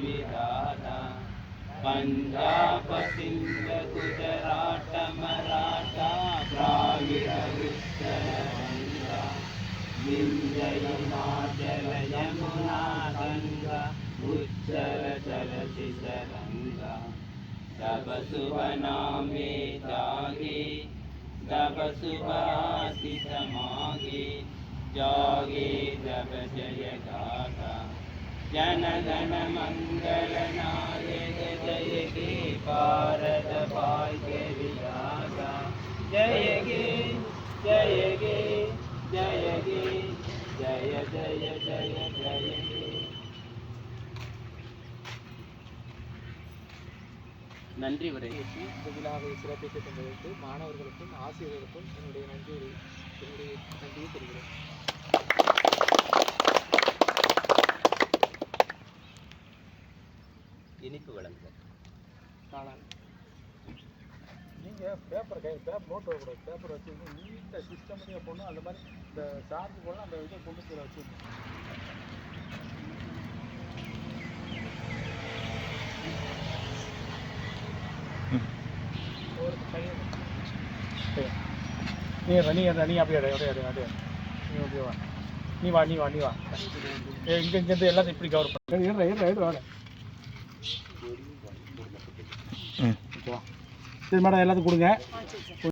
विधाता पंजाब सिंध गुजरात मराठा द्राविड उत्तर बंगा विंध्य हिमाचल यमुना गंगा उच्चर चलति तरंगा तब शुभ नामे जागे तब शुभ आशीष मागे जागे तब जय गाथा जन गण मंगल नायक जय गे भारत भाग्य विधाता जय गे जय गे जय गे जय जय जय जय गे. நன்றி உரை. இந்த விழாவை சிறப்பித்து தந்ததற்கு மாணவர்களுக்கும் ஆசிரியர்களுக்கும் என்னுடைய நன்றியை தெரிகிறேன். இனிப்பு வழங்குக. ஆனால் நீங்கள் பேப்பர் நோட் வரக்கூடாது. பேப்பர் வச்சு நீட்டாக சிஸ்டமேட்டிக்காக போடணும். அந்த மாதிரி இந்த சார்ஜ் போடலாம். அந்த இதை கொண்டு போய் வச்சுருக்கணும். நீ அப்படியே நீ வா இங்கேருந்து எல்லாத்தையும் இப்படி கவர் பண்ணு. வாங்க சரி மேடம், எல்லாத்துக்கும் கொடுங்க.